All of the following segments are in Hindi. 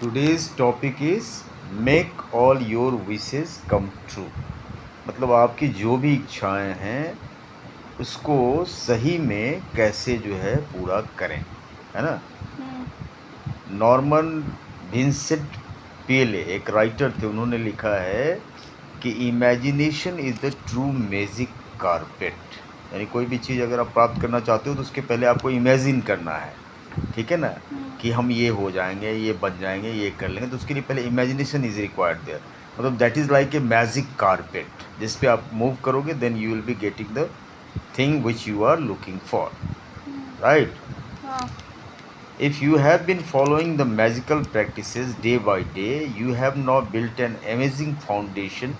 Today's topic is make all your wishes come true. मतलब आपकी जो भी इच्छाएं हैं उसको सही में कैसे जो है पूरा करें, है ना। नॉर्मन विंसेंट पेले एक राइटर थे, उन्होंने लिखा है कि imagination is the true magic carpet. यानी कोई भी चीज़ अगर आप प्राप्त करना चाहते हो तो उसके पहले आपको इमेजिन करना है, ठीक है ना, कि हम ये हो जाएंगे, ये बन जाएंगे, ये कर लेंगे। तो उसके लिए पहले इमेजिनेशन इज़ रिक्वायर्ड देयर। मतलब that is like a magic carpet, जिस पे आप मूव करोगे then you will be getting the thing which you are looking for, right. If you have been following the magical practices day by day, you have now built an amazing foundation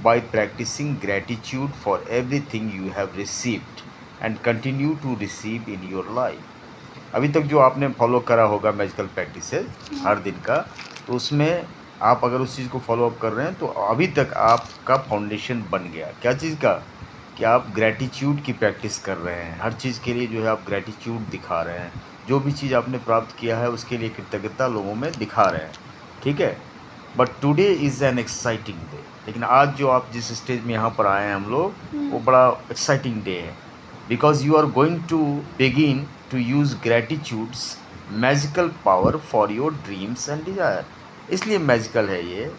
by practicing gratitude for everything you have received and continue to receive in your life. अभी तक जो आपने फॉलो करा होगा मैजिकल प्रैक्टिसेस हर दिन का, तो उसमें आप अगर उस चीज़ को फॉलो अप कर रहे हैं तो अभी तक आपका फाउंडेशन बन गया। क्या चीज़ का? कि आप ग्रैटिट्यूड की प्रैक्टिस कर रहे हैं, हर चीज़ के लिए जो है आप ग्रैटिट्यूड दिखा रहे हैं, जो भी चीज़ आपने प्राप्त किया है उसके लिए कृतज्ञता लोगों में दिखा रहे हैं, ठीक है। But today is an exciting day. लेकिन आज जो आप जिस स्टेज में यहाँ पर आए हैं हम लोग, वो बड़ा एक्साइटिंग डे है, because you are going to begin to use gratitude's magical power for your dreams and desire. इसलिए मैजिकल है ये,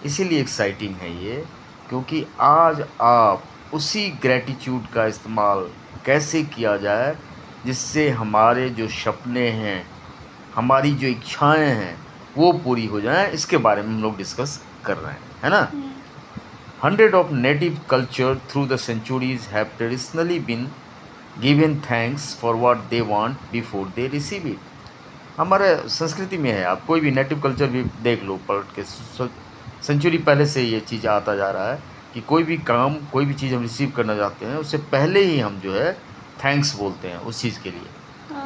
इसीलिए एक्साइटिंग है ये, क्योंकि आज आप उसी ग्रैटिट्यूड का इस्तेमाल कैसे किया जाए जिससे हमारे जो सपने हैं, हमारी जो इच्छाएं हैं वो पूरी हो जाएं, इसके बारे में हम लोग डिस्कस कर रहे हैं, है ना। Hundreds of native culture through the centuries have traditionally been given thanks for what they want before they receive it. हमारे संस्कृति में है, आप कोई भी नेटिव कल्चर भी देख लो पलट के, सेंचुरी पहले से ये चीज़ आता जा रहा है कि कोई भी काम, कोई भी चीज़ हम रिसीव करना चाहते हैं उससे पहले ही हम जो है थैंक्स बोलते हैं उस चीज़ के लिए,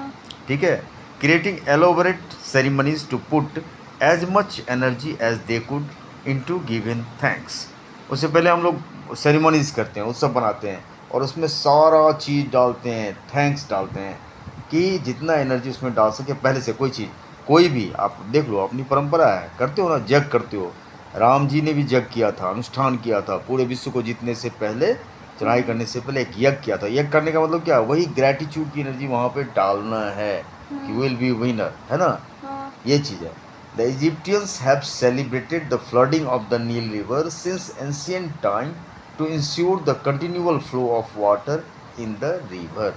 ठीक है। Creating elaborate ceremonies to put as much energy as they could into giving thanks. उससे पहले हम लोग सेरेमनीज करते हैं, उत्सव बनाते हैं और उसमें सारा चीज़ डालते हैं, थैंक्स डालते हैं कि जितना एनर्जी उसमें डाल सके पहले से। कोई चीज़, कोई भी आप देख लो, अपनी परंपरा है, करते हो ना, यज्ञ करते हो। राम जी ने भी यज्ञ किया था, अनुष्ठान किया था, पूरे विश्व को जीतने से पहले, चढ़ाई करने से पहले एक यज्ञ किया था। यज्ञ करने का मतलब क्या? वही ग्रैटिट्यूड की एनर्जी वहाँ पे डालना है कि विल बी विनर, है ना। ये चीज़ है। The Egyptians have celebrated the flooding of the Nile river since ancient time to ensure the continual flow of water in the river.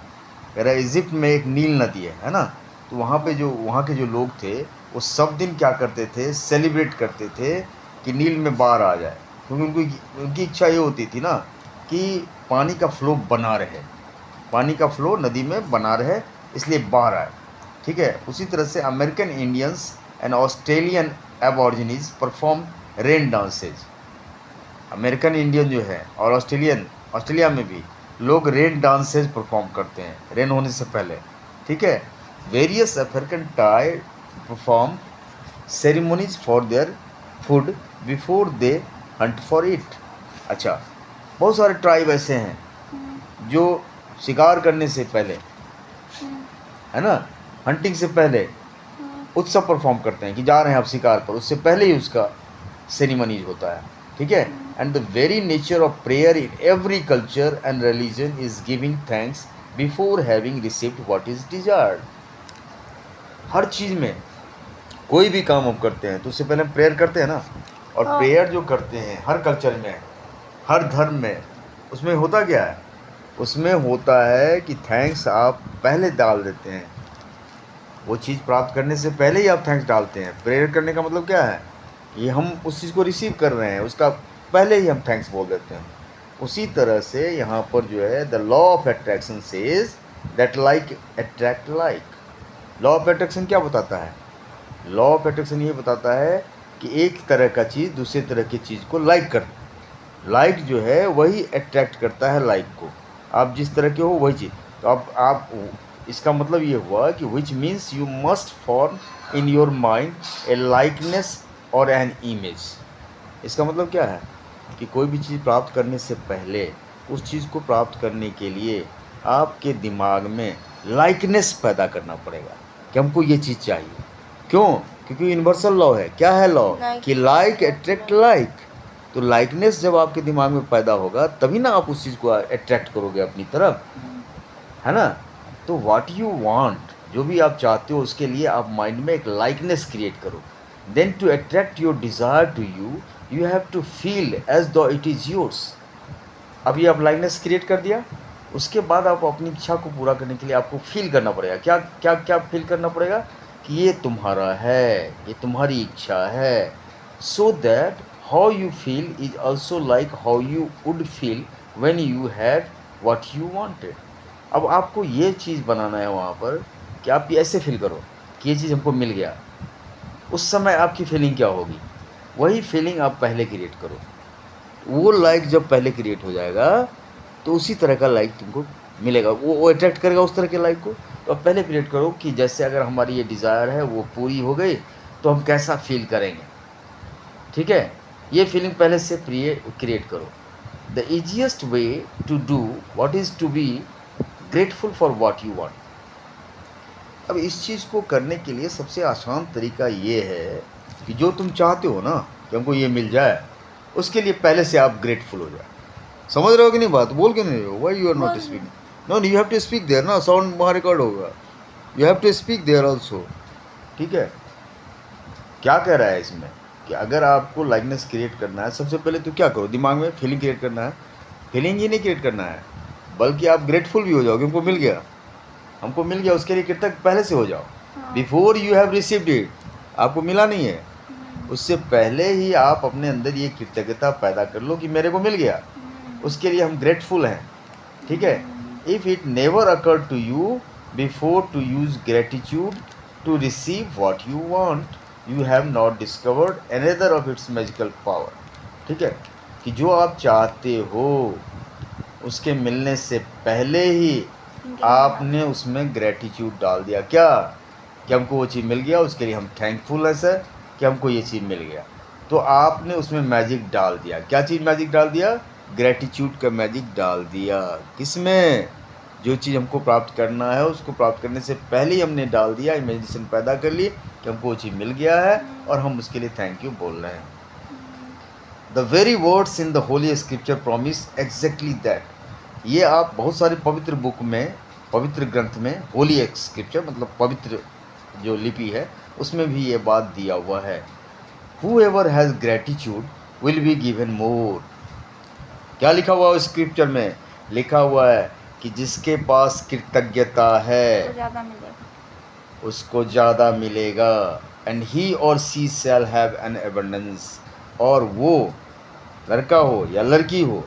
कह रहा है इजिप्ट में एक नील नदी है ना। तो वहाँ पे जो वहाँ के जो लोग थे वो सब दिन क्या करते थे? सेलिब्रेट करते थे कि नील में बाढ़ आ जाए, क्योंकि उनकी इच्छा ये होती थी ना कि पानी का फ्लो बना रहे, पानी का फ्लो नदी में बना रहे, इसलिए बाढ़ आए, ठीक है। उसी तरह से American Indians and Australian aborigines perform rain dances. American Indian जो है और ऑस्ट्रेलिया में भी लोग रेन डांसेज परफॉर्म करते हैं रेन होने से पहले, ठीक है। Various African tribe perform ceremonies for their food before they Hunt for it. अच्छा, बहुत सारे ट्राइब ऐसे हैं जो शिकार करने से पहले, है ना, हंटिंग से पहले उत्सव परफॉर्म करते हैं कि जा रहे हैं आप शिकार पर, उससे पहले ही उसका सेरेमनीज होता है, ठीक है। And the very nature of prayer in every culture and religion is giving thanks before having received what is desired. हर चीज़ में कोई भी काम हम करते हैं तो उससे पहले हम प्रेयर करते हैं ना। और प्रेयर जो करते हैं हर कल्चर में, हर धर्म में, उसमें होता क्या है? उसमें होता है कि थैंक्स आप पहले डाल देते हैं, वो चीज़ प्राप्त करने से पहले ही आप थैंक्स डालते हैं। प्रेयर करने का मतलब क्या है? कि हम उस चीज़ को रिसीव कर रहे हैं, उसका पहले ही हम थैंक्स बोल देते हैं। उसी तरह से यहाँ पर जो है the law of attraction says that like attract like. Law of attraction क्या बताता है? लॉ ऑफ अट्रैक्शन ये बताता है कि एक तरह का चीज़ दूसरे तरह की चीज़ को लाइक कर, लाइक जो है वही अट्रैक्ट करता है लाइक को। आप जिस तरह के हो वही चीज़। तो आप इसका मतलब ये हुआ कि which means you must form in your mind a likeness और एन इमेज। इसका मतलब क्या है? कि कोई भी चीज़ प्राप्त करने से पहले उस चीज़ को प्राप्त करने के लिए आपके दिमाग में लाइकनेस पैदा करना पड़ेगा कि हमको ये चीज़ चाहिए। क्यों? क्योंकि यूनिवर्सल लॉ है। क्या है लॉ? Like कि लाइक अट्रैक्ट लाइक। तो लाइकनेस जब आपके दिमाग में पैदा होगा तभी ना आप उस चीज़ को अट्रैक्ट करोगे अपनी तरफ, है ना? तो व्हाट यू वांट, जो भी आप चाहते हो उसके लिए आप माइंड में एक लाइकनेस क्रिएट करो। Then to attract your desire to you, you have to feel as though it is yours. अभी आप लाइकनेस क्रिएट कर दिया, उसके बाद आप अपनी इच्छा को पूरा करने के लिए आपको फील करना पड़ेगा। क्या क्या क्या फील करना पड़ेगा? कि ये तुम्हारा है, ये तुम्हारी इच्छा है। So that how you feel is also like how you would feel when you had what you wanted. अब आपको ये चीज़ बनाना है वहाँ पर कि आप ऐसे फील करो कि ये चीज़ हमको मिल गया। उस समय आपकी फीलिंग क्या होगी? वही फीलिंग आप पहले क्रिएट करो। वो लाइक जब पहले क्रिएट हो जाएगा तो उसी तरह का लाइक तुमको मिलेगा, वो अट्रैक्ट करेगा उस तरह के लाइक को। तो आप पहले क्रिएट करो कि जैसे अगर हमारी ये डिज़ायर है वो पूरी हो गई तो हम कैसा फील करेंगे। ठीक है, ये फीलिंग पहले से क्रिएट करो। The easiest way to do what is to be grateful for what you want. अब इस चीज़ को करने के लिए सबसे आसान तरीका ये है कि जो तुम चाहते हो ना कि हमको ये मिल जाए, उसके लिए पहले से आप ग्रेटफुल हो जाए। समझ रहे हो कि नहीं बात? बोल के नहीं रहे हो? वाई यू आर नॉट बोल speaking? No, you have to speak there ना, साउंड वहाँ रिकॉर्ड होगा। You have to speak there also. ठीक है, क्या कह रहा है इसमें कि अगर आपको लाइकनेस क्रिएट करना है, सबसे पहले तो क्या करो, दिमाग में फीलिंग क्रिएट करना है। फीलिंग ही नहीं क्रिएट करना है, बल्कि आप ग्रेटफुल भी हो जाओगे। हमको मिल गया, हमको मिल गया, उसके लिए कृतज्ञ पहले से हो जाओ। Before you have received it, आपको मिला नहीं है, उससे पहले ही आप अपने अंदर ये कृतज्ञता पैदा कर लो कि मेरे को मिल गया, उसके लिए हम ग्रेटफुल हैं। ठीक है, if it never occur to you before to use gratitude to receive what you want, you have not discovered another of its magical power. ठीक है, कि जो आप चाहते हो उसके मिलने से पहले ही आपने उसमें ग्रेटिट्यूड डाल दिया। क्या? कि हमको वो चीज़ मिल गया, उसके लिए हम थैंकफुल हैं सर कि हमको ये चीज़ मिल गया। तो आपने उसमें मैजिक डाल दिया। क्या चीज़ मैजिक डाल दिया? ग्रेटिट्यूड का मैजिक डाल दिया। किसमें? जो चीज़ हमको प्राप्त करना है उसको प्राप्त करने से पहले ही हमने डाल दिया, इमेजिनेशन पैदा कर ली कि हमको वो चीज़ मिल गया है और हम उसके लिए थैंक यू बोल रहे हैं। The very words in the Holi scripture promise exactly that. ये आप बहुत सारे पवित्र बुक में, पवित्र ग्रंथ में, होली स्क्रिप्चर मतलब पवित्र जो लिपि है उसमें भी ये बात दिया हुआ है। Whoever has gratitude will be given more. क्या लिखा हुआ है स्क्रिप्चर में? लिखा हुआ है कि जिसके पास कृतज्ञता है ज़्यादा मिलेगा, उसको ज़्यादा मिलेगा। एंड ही और सी शैल हैव एन एबंडेंस। और वो लड़का हो या लड़की हो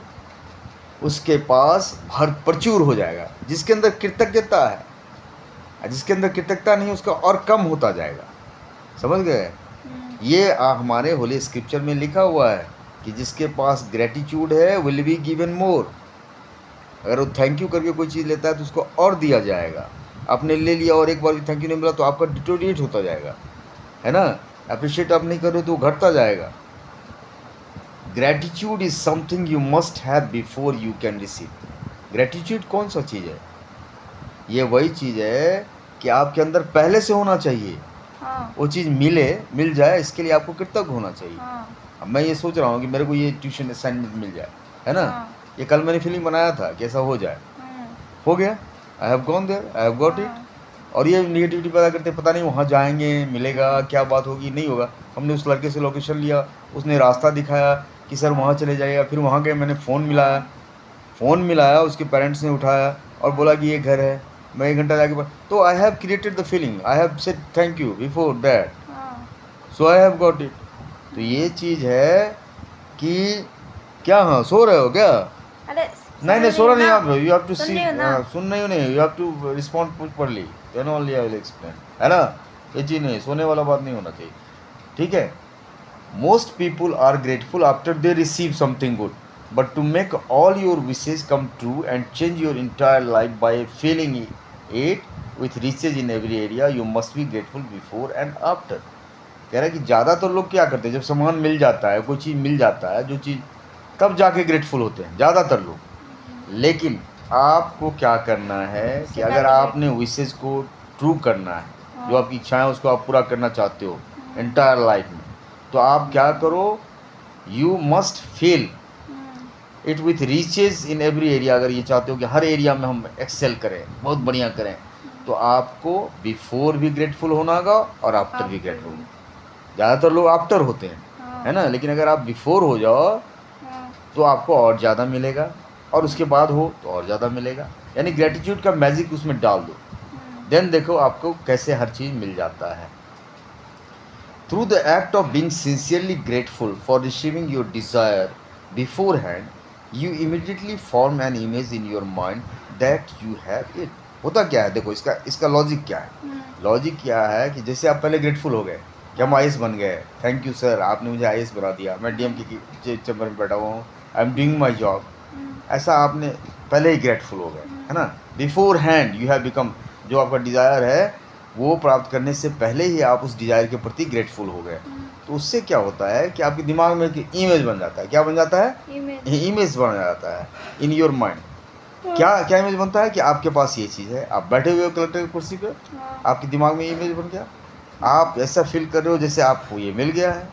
उसके पास भर प्रचुर हो जाएगा। जिसके अंदर कृतज्ञता है, जिसके अंदर कृतज्ञता नहीं उसका और कम होता जाएगा। समझ गए? ये हमारे होली स्क्रिप्चर में लिखा हुआ है कि जिसके पास ग्रेटिट्यूड है विल बी गिवन मोर। अगर वो थैंक यू करके कोई चीज़ लेता है तो उसको और दिया जाएगा। आपने ले लिया और एक बार भी थैंक यू नहीं मिला तो आपका डिटोरिएट होता जाएगा, है ना? अप्रिशिएट आप नहीं कर रहे तो वो घटता जाएगा। Gratitude is something you must have before you can receive. Gratitude कौन सा चीज़ है? ये वही चीज़ है कि आपके अंदर पहले से होना चाहिए। वो चीज़ मिल जाए इसके लिए आपको कृतज्ञ होना चाहिए। अब मैं ये सोच रहा हूँ कि मेरे को ये ट्यूशन असाइनमेंट मिल जाए, है ना? ये कल मैंने फीलिंग बनाया था कि ऐसा हो जाए, हो गया। I have gone there, I have got it. और ये निगेटिविटी पैदा करते पता नहीं वहाँ जाएंगे मिलेगा, क्या बात होगी, नहीं होगा। हमने उस लड़के से लोकेशन लिया, उसने रास्ता दिखाया कि सर वहाँ चले जाइएगा। फिर वहाँ गए, मैंने फ़ोन मिलाया, उसके पेरेंट्स ने उठाया और बोला कि ये घर है। मैं 1 घंटा जाके तो I have created the feeling, I have said thank you before that, so I have got it. तो ये चीज़ है कि क्या, हाँ सो रहे हो क्या? अरे नहीं नहीं, सो रहा नहीं आप, यू हैव टू सुन सी, रही हो ना? सुन नहीं हो, नहीं, you have to respond properly, then only I will explain, है ना? ये चीज़ नहीं, सोने वाला बात नहीं होना चाहिए। ठीक है, most people are grateful after they receive something good, but to make all your wishes come true and change your entire life by feeling it with riches in every area, you must be grateful before and after. कह रहा है कि ज़्यादातर लोग क्या करते हैं, जब सामान मिल जाता है, कोई चीज़ मिल जाता है, जो चीज़, तब जाके ग्रेटफुल होते हैं ज़्यादातर लोग। लेकिन आपको क्या करना है कि अगर आपने विशेष को ट्रू करना है, जो आपकी इच्छाएं उसको आप पूरा करना चाहते हो, एंटायर लाइफ में। तो आप क्या करो, you must feel it with reaches in every area. अगर ये चाहते हो कि हर एरिया में हम एक्सेल करें, बहुत बढ़िया करें, तो आपको बिफोर भी ग्रेटफुल होना होगा और आफ्टर भी ग्रेटफुल। ज़्यादातर लोग आफ्टर होते हैं, है ना, लेकिन अगर आप बिफोर हो जाओ तो आपको और ज़्यादा मिलेगा, और उसके बाद हो तो और ज़्यादा मिलेगा। यानी ग्रेटिट्यूड का मैजिक उसमें डाल दो, देन देखो आपको कैसे हर चीज़ मिल जाता है। Through the act of being sincerely grateful for receiving your desire beforehand, you immediately form an image in your mind that you have it। होता क्या है, देखो इसका लॉजिक क्या है। लॉजिक क्या है कि जैसे आप पहले ग्रेटफुल हो गए कि हम आईएएस बन गए, थैंक यू सर, आपने मुझे आईएएस बना दिया, मैं डीएम की चैम्बर में बैठा हुआ हूँ, आई एम डूइंग माई जॉब। ऐसा आपने पहले ही ग्रेटफुल हो गए, है ना। Before hand you have become, जो आपका डिज़ायर है वो प्राप्त करने से पहले ही आप उस डिज़ायर के प्रति ग्रेटफुल हो गए। तो उससे क्या होता है कि आपके दिमाग में एक इमेज बन जाता है। क्या बन जाता है? इमेज बन जाता है इन योर माइंड। क्या क्या इमेज बनता है कि आपके पास ये चीज़ है, आप बैठे हुए हो कलेक्टर की कुर्सी पे, आपके दिमाग में इमेज बन गया, आप ऐसा फील कर रहे हो जैसे आपको ये मिल गया है।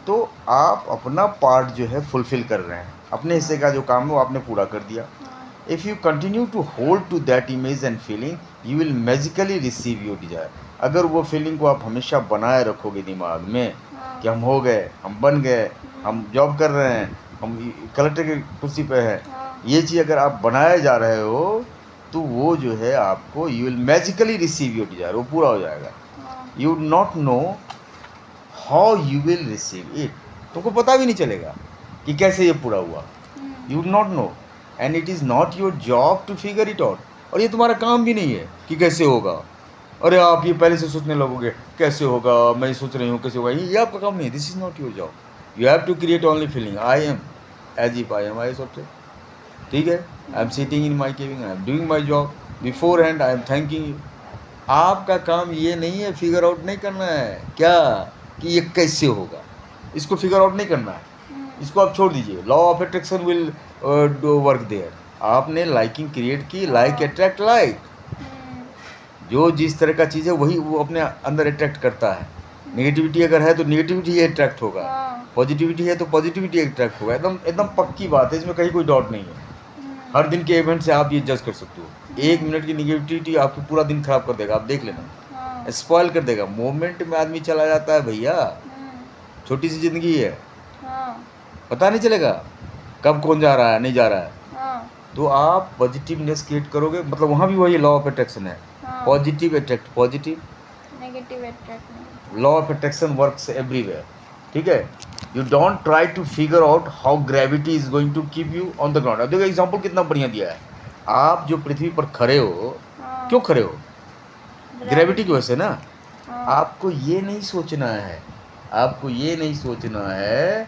तो आप अपना पार्ट जो है फुलफिल कर रहे हैं, अपने हिस्से का जो काम है वो आपने पूरा कर दिया। If you continue to hold to that image and feeling, you will magically receive your desire. अगर वो फीलिंग को आप हमेशा बनाए रखोगे दिमाग में कि हम हो गए, हम बन गए, हम जॉब कर रहे हैं, हम कलेक्टर की कुर्सी पे हैं, ये चीज़ अगर आप बनाए जा रहे हो तो वो जो है आपको, you will magically receive your Dzire, वो पूरा हो जाएगा। You not know how you will receive it, तुमको पता भी नहीं चलेगा कि कैसे ये पूरा हुआ। You not know, and it is not your job to figure it out. और ये तुम्हारा काम भी नहीं है कि कैसे होगा। अरे आप ये पहले से सोचने लगोगे कैसे होगा, मैं सोच रही हूँ कैसे होगा, ये आपका काम नहीं है। This is not your job. You have to create only feeling I am, as if I am I software. ठीक है, I am sitting in my cabin, I am doing my job, beforehand I am thanking you. आपका काम ये नहीं है, फिगर आउट नहीं करना है क्या कि ये कैसे होगा, इसको फिगर आउट नहीं करना है, इसको आप छोड़ दीजिए। Law of attraction will do work there. आपने लाइकिंग क्रिएट की, लाइक अट्रैक्ट लाइक। जो जिस तरह का चीज़ है वही वो अपने अंदर अट्रैक्ट करता है। नेगेटिविटी अगर है तो नेगेटिविटी ही अट्रैक्ट होगा, पॉजिटिविटी है तो पॉजिटिविटी अट्रैक्ट होगा। एकदम एकदम पक्की बात है, इसमें कहीं कोई डाउट नहीं है। हर दिन के इवेंट से आप ये जज कर सकते हो। 1 मिनट की नेगेटिविटी आपको पूरा दिन खराब कर देगा, आप देख लेना, स्पॉइल कर देगा। मोमेंट में आदमी चला जाता है भैया, छोटी सी जिंदगी है, पता नहीं चलेगा कब कौन जा रहा है नहीं जा रहा है। तो आप पॉजिटिवनेस क्रिएट करोगे, मतलब वहाँ भी वही लॉ ऑफ अट्रैक्शन है, positive attract positive, negative attract. Law of attraction works everywhere. ठीक है, you don't try to figure out how gravity is going to keep you on the ground. अब देखो एग्जांपल कितना बढ़िया दिया है। आप जो पृथ्वी पर खड़े हो, क्यों खड़े हो? ग्रेविटी की वजह से ना। आपको ये नहीं सोचना है, आपको ये नहीं सोचना है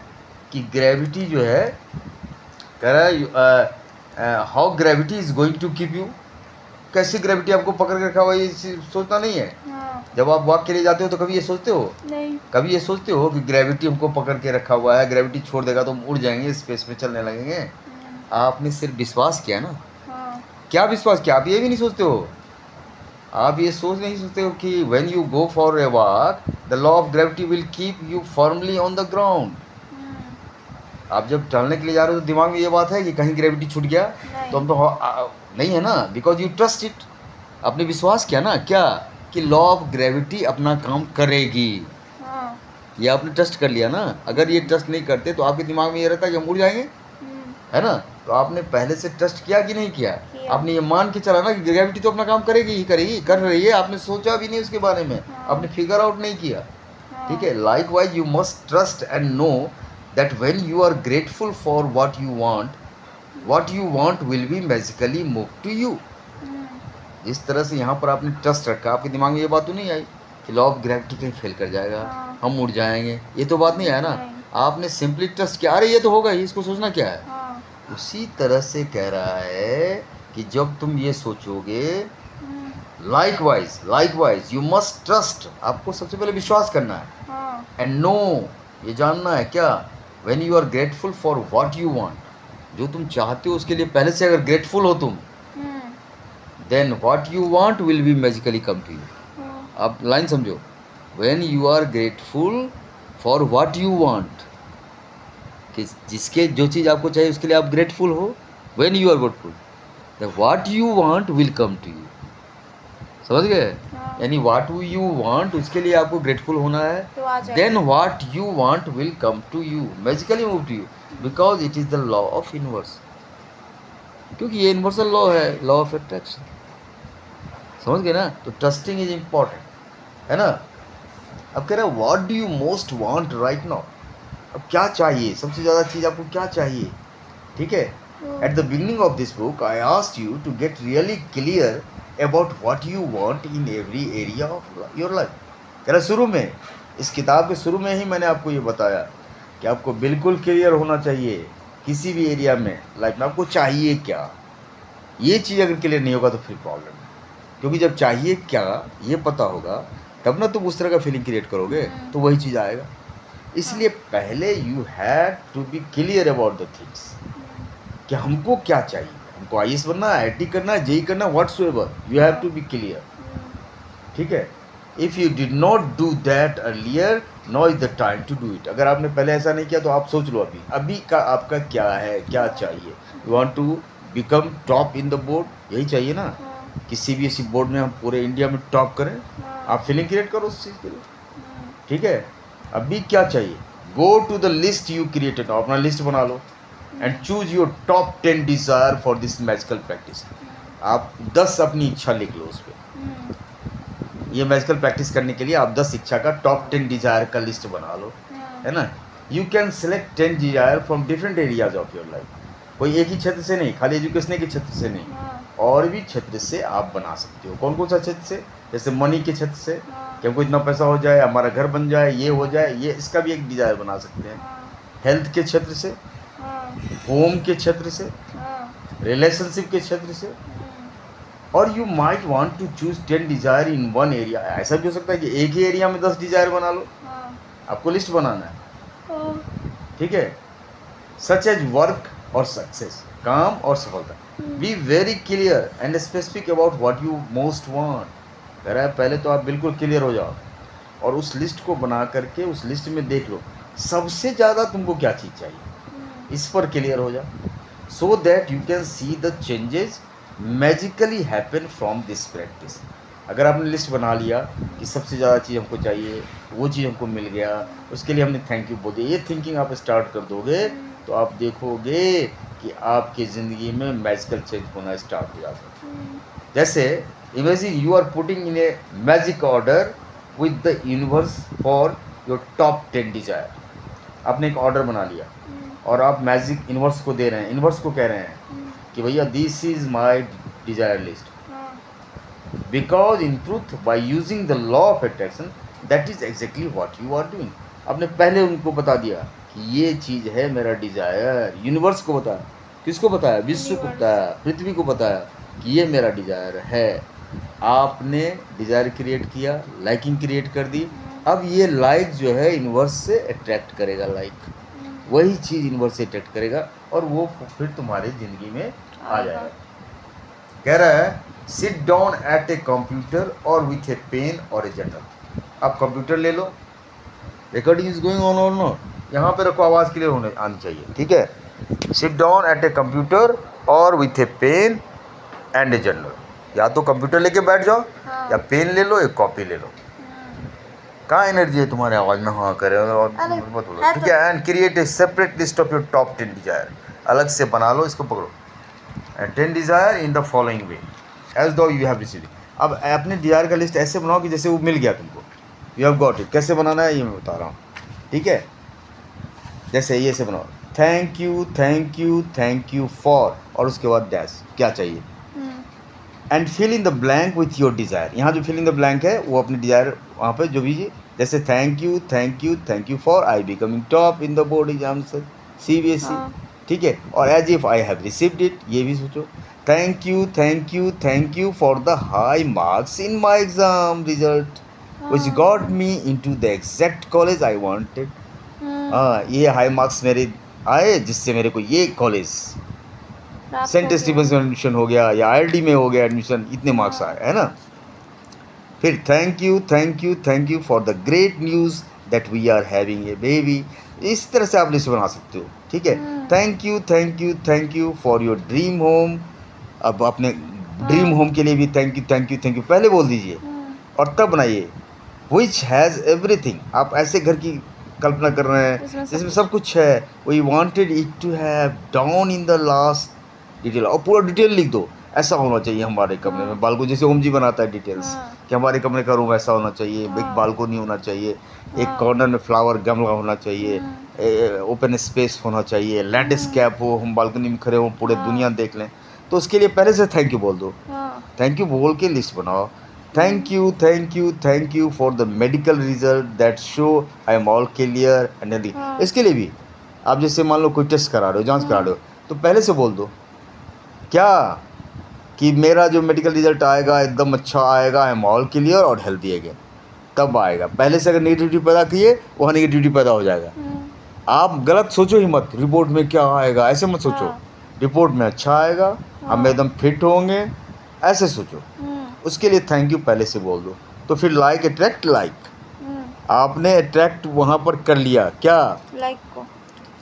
कि ग्रेविटी जो है, कह रहा है how gravity is going to keep you, कैसे ग्रेविटी आपको पकड़ के रखा हुआ, ये सोचना नहीं है। जब आप वॉक के लिए जाते हो तो कभी ये सोचते हो? नहीं। कभी ये सोचते हो कि ग्रेविटी हमको पकड़ के रखा हुआ है, ग्रेविटी छोड़ देगा तो हम उड़ जाएंगे, स्पेस में चलने लगेंगे? आपने सिर्फ विश्वास किया ना। क्या विश्वास किया? आप ये भी नहीं सोचते हो, आप ये सोच नहीं सकते हो कि when you go for a walk the law of gravity will keep you firmly on the ground. आप जब टहलने के लिए जा रहे हो तो दिमाग में ये बात है कि कहीं ग्रेविटी छूट गया तो हम तो नहीं है ना, बिकॉज यू ट्रस्ट इट। आपने विश्वास किया ना क्या कि लॉ ऑफ ग्रेविटी अपना काम करेगी, ये आपने ट्रस्ट कर लिया ना। अगर ये ट्रस्ट नहीं करते तो आपके दिमाग में ये रहता कि हम उड़ जाएंगे, है ना। तो आपने पहले से ट्रस्ट किया कि नहीं किया? आपने ये मान के चला ना कि ग्रेविटी तो अपना काम करेगी ही, करेगी, कर रही है। आपने सोचा भी नहीं उसके बारे में, आपने फिगर आउट नहीं किया। ठीक है, likewise you must trust and know that when you are grateful for what you want will be magically move to you. जिस तरह से यहाँ पर आपने ट्रस्ट रखा, आपके दिमाग में ये बात तो नहीं आई कि लॉ ऑफ ग्रेविटी कहीं फेल कर जाएगा, हम उड़ जाएंगे, ये तो बात नहीं आया ना। आपने सिंपली ट्रस्ट किया, अरे ये तो होगा ही, इसको सोचना क्या है। उसी तरह से कह रहा है कि जब तुम ये सोचोगे, लाइकवाइज यू मस्ट ट्रस्ट, आपको सबसे पहले विश्वास करना है, एंड नो, ये जानना है क्या, when you are grateful for what you want, जो तुम चाहते हो उसके लिए पहले से अगर ग्रेटफुल हो तुम, then what you want will be magically come to you. आप लाइन समझो, when you are grateful for what you want, कि जिसके जो चीज़ आपको चाहिए उसके लिए आप ग्रेटफुल हो, when you are grateful the what you want will come to you. समझ गए? हाँ। यानी व्हाट यू वांट उसके लिए आपको ग्रेटफुल होना है, तो आ जाएगा। Then what you want will come to you, magically move to you, because it is the law of universe, क्योंकि ये यूनिवर्सल लॉ है, लॉ ऑफ अट्रैक्शन। समझ गए ना? तो ट्रस्टिंग इज इम्पॉर्टेंट, है ना? अब कह रहा है what do you most want right now, अब क्या चाहिए, सबसे ज़्यादा चीज़ आपको क्या चाहिए? ठीक है, at the beginning of this book I asked you to get really clear about what you want in every area of your life. कह रहा शुरू में, इस किताब के शुरू में ही मैंने आपको ये बताया कि आपको बिल्कुल क्लियर होना चाहिए किसी भी एरिया में लाइफ में आपको चाहिए क्या। ये चीज़ अगर क्लियर नहीं होगा तो फिर प्रॉब्लम है, क्योंकि जब चाहिए क्या ये पता होगा तब ना तुम उस तरह का फीलिंग क्रिएट करोगे, तो वही चीज़ आएगा। इसलिए पहले you have to be clear about the things कि हमको क्या चाहिए। हमको आईएएस बनना है, आईटी करना है, जेई करना है, whatsoever you have to be clear. ठीक है, if you did not do that earlier, now is the time to do it. अगर आपने पहले ऐसा नहीं किया तो आप सोच लो अभी अभी का आपका क्या है, क्या चाहिए। You want to become top in the board, यही चाहिए ना कि सीबीएसई बोर्ड में हम पूरे इंडिया में टॉप करें। आप फीलिंग क्रिएट करो उस चीज़ के लिए। ठीक है, अभी क्या चाहिए, go to the list you created, अपना लिस्ट बना लो and choose your top 10 desire for this magical practice. आप 10 अपनी इच्छा लिख लो उस पर। ये मैजिकल प्रैक्टिस करने के लिए आप 10 इच्छा का टॉप 10 डिज़ायर का लिस्ट बना लो, है ना? You can select 10 desire from different areas of your life. कोई एक ही क्षेत्र से नहीं, खाली एजुकेशन के क्षेत्र से नहीं, और भी क्षेत्र से आप बना सकते हो। कौन कौन सा क्षेत्र से? जैसे मनी के क्षेत्र से कि हमको इतना पैसा हो जाए, हमारा घर बन जाए, ये हो जाए, ये इसका भी एक डिज़ायर बना सकते हैं। हेल्थ के क्षेत्र से, होम के क्षेत्र से, रिलेशनशिप के क्षेत्र से, और you might want to choose 10 desire in one area. ऐसा भी हो सकता है कि एक ही एरिया में 10 डिज़ायर बना लो। आपको लिस्ट बनाना है, ठीक है? सच एज वर्क और सक्सेस, काम और सफलता। Be very clear and specific about what you most want. कह रहा है पहले तो आप बिल्कुल क्लियर हो जाओ और उस लिस्ट को बना करके उस लिस्ट में देख लो सबसे ज़्यादा तुमको क्या चीज़ चाहिए, इस पर क्लियर हो जाओ, so that you can see the changes magically happen from this practice. अगर आपने लिस्ट बना लिया कि सबसे ज़्यादा चीज़ हमको चाहिए, वो चीज़ हमको मिल गया, उसके लिए हमने थैंक यू बोल दिया, ये थिंकिंग आप स्टार्ट कर दोगे तो आप देखोगे कि आपकी ज़िंदगी में मैजिकल चेंज होना स्टार्ट हो जाता है। जैसे imagine you are putting in a magic order with the universe for your top 10 desire. आपने एक ऑर्डर बना लिया और आप मैजिक यूनिवर्स को दे रहे हैं, यूनिवर्स को कह रहे हैं कि भैया this is my desire list, because in truth by using the law of attraction that is exactly what you are doing. आपने पहले उनको बता दिया कि ये चीज़ है मेरा डिजायर, यूनिवर्स को बताया, किसको बताया? विश्व को बताया, पृथ्वी को बताया कि ये मेरा डिजायर है। आपने डिजायर क्रिएट किया, लाइकिंग क्रिएट कर दी, अब ये लाइक जो है यूनिवर्स से अट्रैक्ट करेगा, लाइक वही चीज़ यूनिवर्स से अट्रैक्ट करेगा और वो फिर तुम्हारी ज़िंदगी में आ जाएगा। कह रहा है sit down at a computer और विथ ए पेन और ए जर्नल। आप कंप्यूटर ले लो, रिकॉर्डिंग इज गोइंग ऑन और नॉट, यहाँ पे रखो, आवाज़ क्लियर होने आनी चाहिए, ठीक है? Sit down at a computer और with a pen and a journal. या तो कंप्यूटर लेके बैठ जाओ या पेन ले लो, एक कॉपी ले लो। कहाँ एनर्जी है तुम्हारे आवाज़ में? हाँ करे और मत बोलो, ठीक है? And create a separate list of your top 10 desire. अलग से बना लो, इसको पकड़ो। And 10 desire in the following way as though you have received. अब अपने डिजायर का लिस्ट ऐसे बनाओ कि जैसे वो मिल गया तुमको, यू हैव गॉट इट। कैसे बनाना है ये मैं बता रहा हूँ, ठीक है? जैसे ये से बनाओ, thank you thank you thank you for, और उसके बाद डैश क्या चाहिए, and fill in the blank with your desire. यहाँ जो फिल इन द ब्लैंक है वो अपने डिज़ायर वहाँ पे जो भी, जैसे thank you for I becoming top in the board exam CBSE, ठीक है? और as if I have received it, ये भी सोचो, thank you for the high marks in my exam result which got me into the exact college I wanted. हाँ, ये हाई मार्क्स मेरे आए जिससे मेरे को ये कॉलेज सेंट स्टीफेंस में एडमिशन हो गया या आईआईटी में हो गया एडमिशन, इतने मार्क्स आए, है ना? फिर thank you for the great news that we are having a baby. इस तरह से आप लिस्ट बना सकते हो, ठीक है। Thank you for your dream home. अब अपने ड्रीम होम के लिए भी थैंक यू पहले बोल दीजिए और तब बनाइए। विच हैज़ एवरीथिंग, आप ऐसे घर की कल्पना कर रहे हैं जिसमें सब कुछ है। We wanted it to have down in the last detail, और पूरा डिटेल लिख दो। ऐसा होना चाहिए हमारे कमरे में बालको, जैसे ओम जी बनाता है डिटेल्स कि हमारे कमरे का रूम ऐसा होना चाहिए, एक बालकोनी होना चाहिए, एक कॉर्नर में फ्लावर गमला होना चाहिए, ओपन स्पेस होना चाहिए, लैंडस्केप हो, हम बालकनी में खड़े हों, पूरे दुनिया देख लें। तो उसके लिए पहले से थैंक यू बोल दो। थैंक यू बोल के लिस्ट बनाओ। Thank you for the medical result that show I am all clear and healthy. इसके लिए भी आप जैसे मान लो कोई टेस्ट करा रहे हो, जांच करा रहे हो, तो पहले से बोल दो क्या कि मेरा जो मेडिकल रिजल्ट आएगा एकदम अच्छा आएगा, आई एम ऑल क्लियर और हेल्दी अगेन, तब आएगा। पहले से अगर नेगेटिविटी पैदा किए, वहाँ नेगेटिविटी पैदा हो जाएगा। आप गलत सोचो ही मत, रिपोर्ट में क्या आएगा ऐसे मत सोचो। रिपोर्ट में अच्छा आएगा, हम एकदम फिट होंगे, ऐसे सोचो। उसके लिए थैंक यू पहले से बोल दो। तो फिर लाइक अट्रैक्ट लाइक, आपने अट्रैक्ट वहाँ पर कर लिया क्या,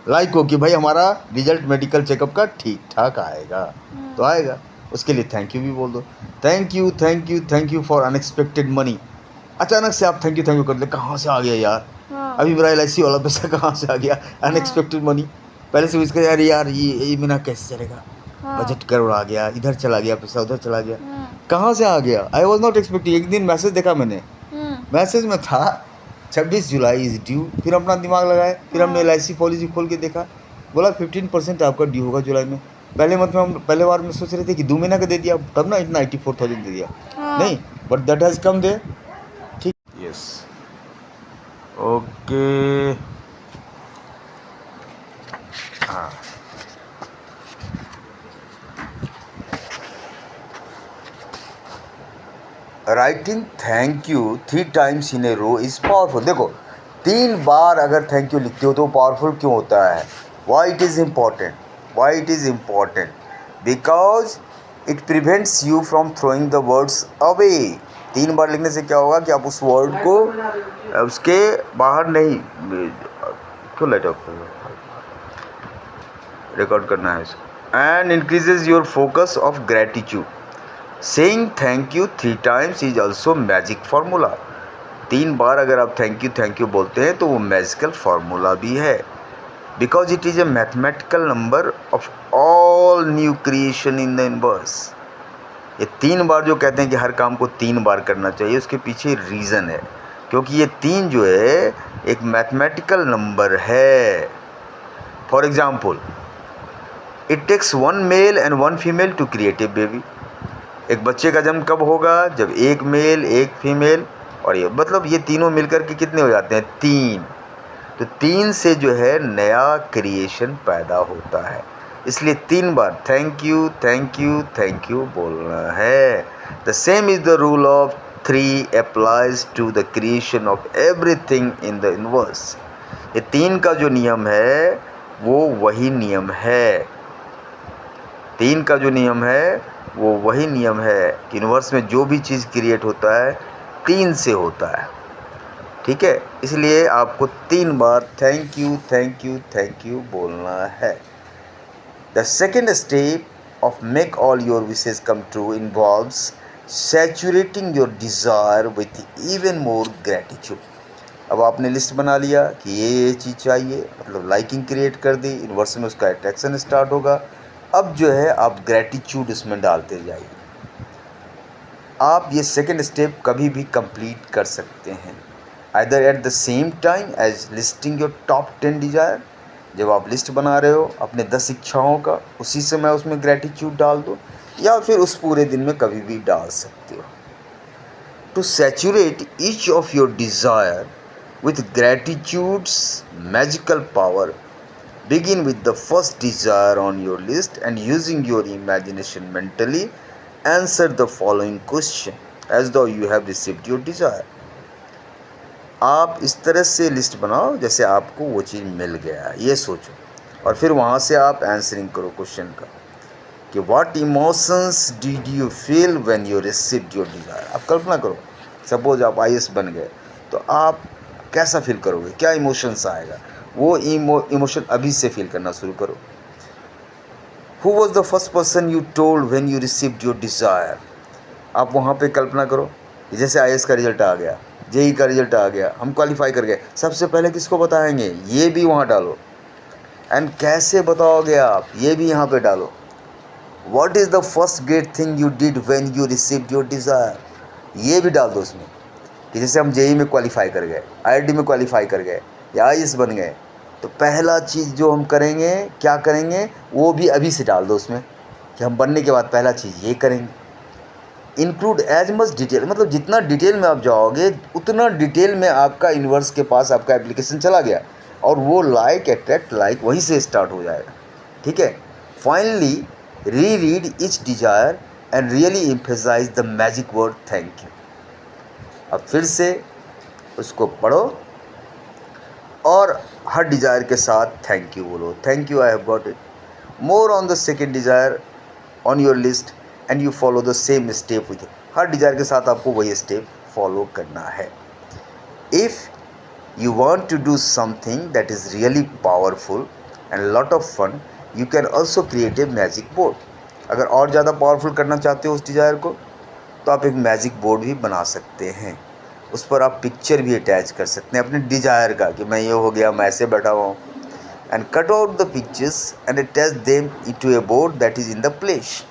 लाइक हो कि भाई हमारा रिजल्ट मेडिकल चेकअप का ठीक ठाक आएगा, तो आएगा। उसके लिए थैंक यू भी बोल दो। Thank you for unexpected money. अचानक से आप थैंक यू कर ले, कहाँ से आ गया यार, अभी मेरा LIC वाला पैसा कहाँ से आ गया, अनएक्सपेक्टेड मनी। पहले से इसका यार ये महीना कैसे चलेगा, बजट करोड़ आ गया, इधर चला गया पैसा, उधर चला गया, कहाँ से आ गया, आई वॉज नॉट एक्सपेक्टिंग। एक दिन मैसेज देखा मैंने, मैसेज में था 26 जुलाई इज ड्यू। फिर अपना दिमाग लगाए, फिर हमने LIC पॉलिसी खोल के देखा, बोला 15% आपका ड्यू होगा जुलाई में। पहले मंथ में हम पहले बार में सोच रहे थे कि 2 महीना का दे दिया, तब ना इतना 84,000 दे दिया, नहीं, बट दैट हैज़ कम दे, ठीक। यस, ओके, हाँ। Writing thank you 3 times in a row is powerful. देखो 3 बार अगर थैंक यू लिखते हो तो पावरफुल क्यों होता है, why it is important, why it is important, because it prevents you from throwing the words away. 3 बार लिखने से क्या होगा कि आप उस वर्ड को उसके बाहर नहीं, क्यों लाइट ऑफ रिकॉर्ड करना है इसको, and increases your focus of gratitude. Saying thank you 3 times is also magic formula. 3 बार अगर आप थैंक यू बोलते हैं तो वो मैजिकल फार्मूला भी है, because it is a mathematical number of all new creation in the universe. ये 3 बार जो कहते हैं कि हर काम को 3 बार करना चाहिए, उसके पीछे रीज़न है, क्योंकि ये 3 जो है एक मैथमेटिकल नंबर है। For example, it takes 1 male and 1 female to create a baby. एक बच्चे का जन्म कब होगा, जब 1 मेल 1 फीमेल, और ये मतलब ये तीनों मिलकर के कितने हो जाते हैं, 3। तो 3 से जो है नया क्रिएशन पैदा होता है, इसलिए 3 बार थैंक यू बोलना है। The same is the rule of 3 applies to the creation of everything in the universe. ये 3 का जो नियम है वो वही नियम है, 3 का जो नियम है वो वही नियम है कि यूनिवर्स में जो भी चीज़ क्रिएट होता है 3 से होता है, ठीक है। इसलिए आपको 3 बार थैंक यू बोलना है। The second step of make all your wishes come true involves saturating your desire with even more gratitude. अब आपने लिस्ट बना लिया कि ये चीज़ चाहिए, मतलब लाइकिंग क्रिएट कर दी, यूनिवर्स में उसका अट्रैक्शन स्टार्ट होगा। अब जो है आप ग्रेटिट्यूड उसमें डालते जाइए। आप ये सेकेंड स्टेप कभी भी कंप्लीट कर सकते हैं, either at the same time as listing your top 10 desire. जब आप लिस्ट बना रहे हो अपने 10 इच्छाओं का, उसी समय उसमें ग्रेटिट्यूड डाल दो, या फिर उस पूरे दिन में कभी भी डाल सकते हो। To saturate each of your desire with gratitude's magical power, begin with the first desire on your list and using your imagination mentally answer the following question as though you have received your desire. आप इस तरह से लिस्ट बनाओ जैसे आपको वो चीज़ मिल गया, ये सोचो, और फिर वहाँ से आप आंसरिंग करो क्वेश्चन का कि what emotions did you feel when you received your desire. आप कल्पना करो सपोज आप आईएएस बन गए, तो आप कैसा फील करोगे, क्या इमोशंस आएगा, वो इमोशन अभी से फील करना शुरू करो। Who was the first person you told when you received your desire. आप वहाँ पे कल्पना करो, जैसे आईएएस का रिजल्ट आ गया, जेई का रिजल्ट आ गया, हम क्वालिफाई कर गए, सबसे पहले किसको बताएंगे, ये भी वहाँ डालो। एंड कैसे बताओगे आप, ये भी यहाँ पे डालो। What is the first great thing you did when you received your desire, ये भी डाल दो उसमें। कि जैसे हम जेई में क्वालिफाई कर गए, आईआईटी में क्वालिफाई कर गए, या आईएएस बन गए, तो पहला चीज़ जो हम करेंगे, क्या करेंगे, वो भी अभी से डाल दो उसमें, कि हम बनने के बाद पहला चीज़ ये करेंगे। इंक्लूड एज मच डिटेल, मतलब जितना डिटेल में आप जाओगे उतना डिटेल में आपका यूनिवर्स के पास आपका एप्लीकेशन चला गया, और वो लाइक अट्रैक्ट लाइक वहीं से स्टार्ट हो जाएगा। ठीक है। Finally reread each desire and really emphasise the magic word thank you. अब फिर से उसको पढ़ो और हर डिजायर के साथ थैंक यू बोलो, thank you I have got it. More on the second desire on your list and you follow the same step with. हर डिजायर के साथ आपको वही स्टेप फॉलो करना है। इफ़ you want to do something that is really powerful and lot of fun, you can also create a magic board। अगर और ज़्यादा पावरफुल करना चाहते हो उस डिज़ायर को, तो आप एक मैजिक बोर्ड भी बना सकते हैं। उस पर आप पिक्चर भी अटैच कर सकते हैं अपने डिज़ायर का, कि मैं ये हो गया, मैं ऐसे बैठा हुआ हूँ। And cut out the pictures and attach them to a board that is in the place,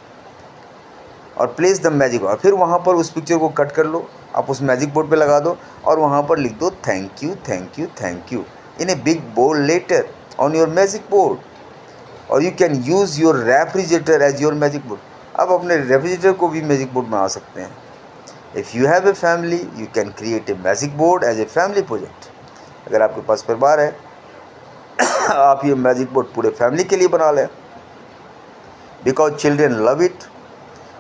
और प्लेस द मैजिक। और फिर वहाँ पर उस पिक्चर को कट कर लो, आप उस मैजिक बोर्ड पे लगा दो, और वहाँ पर लिख दो thank you thank you thank you in a big bold letter on your magic board. और you can use your refrigerator as your magic board. आप अपने रेफ्रिजरेटर को भी मैजिक बोर्ड बना सकते हैं। If you have a family you can create a magic board as a family project. अगर आपके पास परिवार है आप ये मैजिक बोर्ड पूरे फैमिली के लिए बना लें, बिकॉज चिल्ड्रेन लव इट।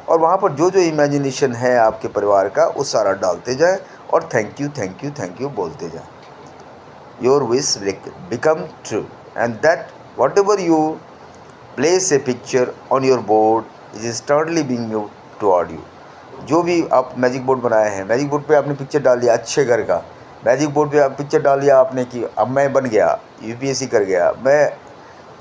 और वहाँ पर जो जो इमेजिनेशन है आपके परिवार का वो सारा डालते जाएं, और thank you thank you thank you बोलते जाएं। Your wish become true and that what ever you place a picture on your board is instantly being you toward you. जो भी आप मैजिक बोर्ड बनाए हैं, मैजिक बोर्ड पे आपने पिक्चर डाल दिया अच्छे घर का, मैजिक बोर्ड पे आप पिक्चर डाल दिया आपने कि अब मैं बन गया, यूपीएससी कर गया, मैं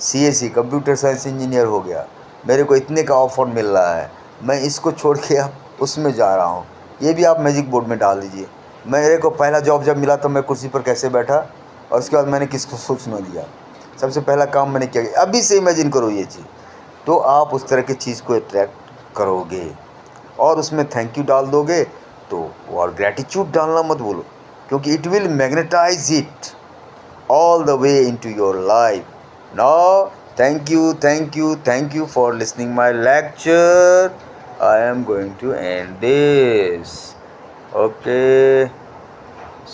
सीएससी कंप्यूटर साइंस इंजीनियर हो गया, मेरे को इतने का ऑफर मिल रहा है, मैं इसको छोड़ के अब उसमें जा रहा हूँ, ये भी आप मैजिक बोर्ड में डाल दीजिए। मेरे को पहला जॉब जब मिला तो मैं कुर्सी पर कैसे बैठा, और उसके बाद मैंने किसको सोचना दिया, सबसे पहला काम मैंने क्या किया, अभी से इमेजिन करो ये चीज़, तो आप उस तरह की चीज़ को अट्रैक्ट करोगे। और उसमें थैंक यू डाल दोगे तो, और ग्रैटिट्यूड डालना मत भूलो, क्योंकि it will magnetise it all the way into your life. Now, thank you for listening my lecture. I am going to end this. Okay.